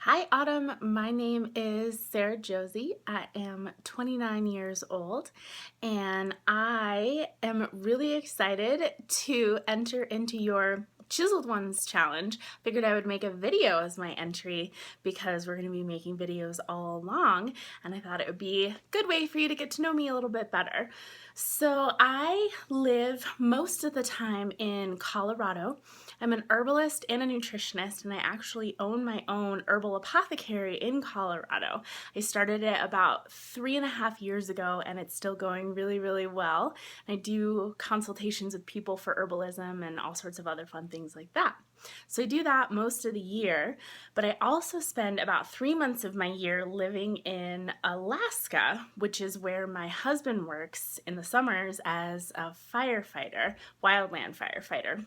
Hi Autumn, my name is Sarah Josey. I am 29 years old and I am really excited to enter into your Chiseled Ones challenge. Figured I would make a video as my entry because we're going to be making videos all along, and I thought it would be a good way for you to get to know me a little bit better. So I live most of the time in Colorado. I'm an herbalist and a nutritionist, and I actually own my own herbal apothecary in Colorado. I started it about 3.5 years ago, and it's still going really, really well. I do consultations with people for herbalism and all sorts of other fun things like that. So I do that most of the year, but I also spend about 3 months of my year living in Alaska, which is where my husband works in the summers as a firefighter, wildland firefighter.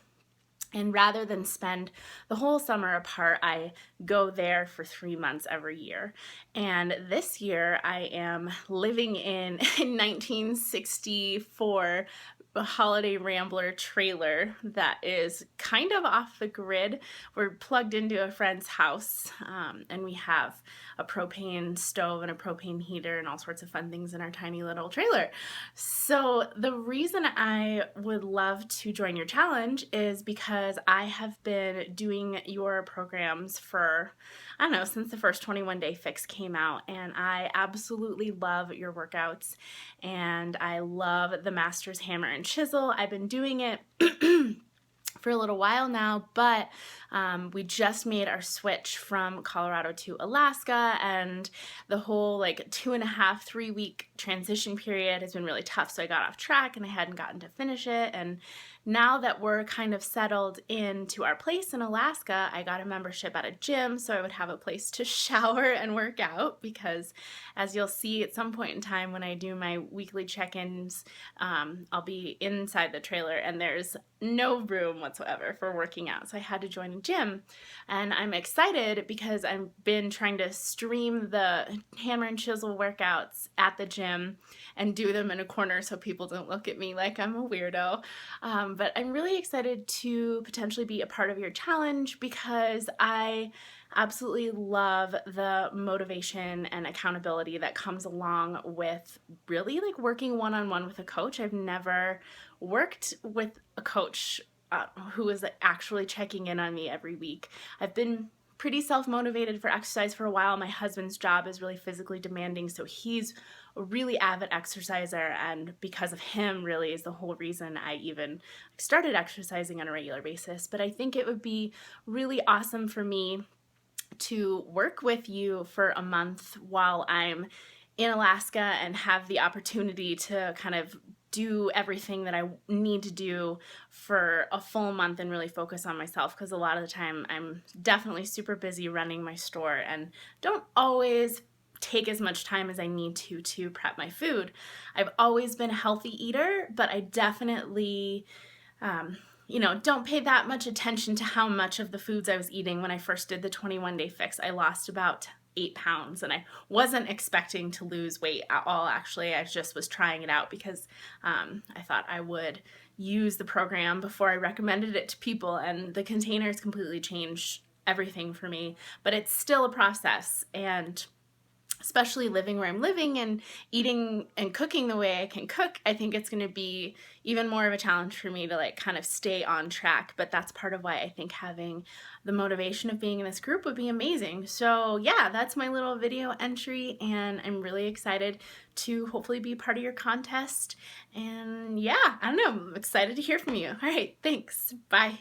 And rather than spend the whole summer apart, I go there for 3 months every year. And this year I am living in a 1964 Holiday Rambler trailer that is kind of off the grid. We're plugged into a friend's house, and we have a propane stove and a propane heater and all sorts of fun things in our tiny little trailer. So the reason I would love to join your challenge is because I have been doing your programs for, I don't know, since the first 21 Day Fix came out, and I absolutely love your workouts, and I love the Master's Hammer and Chisel. I've been doing it for a little while now, but we just made our switch from Colorado to Alaska, and the whole 2.5, 3 week transition period has been really tough. So I got off track and I hadn't gotten to finish it. And now that we're kind of settled into our place in Alaska, I got a membership at a gym so I would have a place to shower and work out, because as you'll see at some point in time when I do my weekly check-ins, I'll be inside the trailer and there's no room whatsoever for working out. So I had to join a gym, and I'm excited because I've been trying to stream the hammer and chisel workouts at the gym and do them in a corner so people don't look at me like I'm a weirdo. But I'm really excited to potentially be a part of your challenge because I absolutely love the motivation and accountability that comes along with really working one-on-one with a coach. I've never worked with a coach who is actually checking in on me every week. I've been pretty self-motivated for exercise for a while. My husband's job is really physically demanding, so he's a really avid exerciser, and because of him really is the whole reason I even started exercising on a regular basis. But I think it would be really awesome for me to work with you for a month while I'm in Alaska and have the opportunity to kind of do everything that I need to do for a full month and really focus on myself, because a lot of the time I'm definitely super busy running my store and don't always take as much time as I need to prep my food. I've always been a healthy eater, but I definitely don't pay that much attention to how much of the foods I was eating. When I first did the 21 Day Fix, I lost about 8 pounds, and I wasn't expecting to lose weight at all. Actually, I just was trying it out because I thought I would use the program before I recommended it to people, and the containers completely changed everything for me. But it's still a process, and especially living where I'm living and eating and cooking the way I can cook, I think it's going to be even more of a challenge for me to kind of stay on track. But that's part of why I think having the motivation of being in this group would be amazing. So yeah, that's my little video entry, and I'm really excited to hopefully be part of your contest. And yeah, I don't know, I'm excited to hear from you. All right, thanks. Bye.